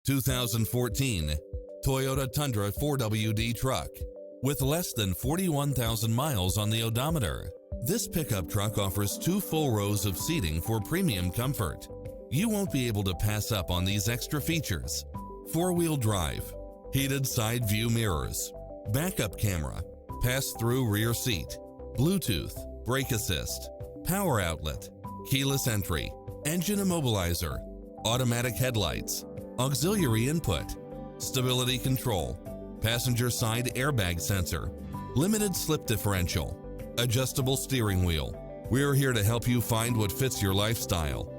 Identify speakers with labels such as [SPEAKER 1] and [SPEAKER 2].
[SPEAKER 1] 2014 Toyota Tundra 4WD truck. With less than 41,000 miles on the odometer, this pickup truck offers 2 full rows of seating for premium comfort. You won't be able to pass up on these extra features: 4-wheel drive, heated side view mirrors, backup camera, pass-through rear seat, Bluetooth, brake assist, power outlet, keyless entry, engine immobilizer, automatic headlights, auxiliary input, stability control, passenger side airbag sensor, limited slip differential, adjustable steering wheel. We're here to help you find what fits your lifestyle.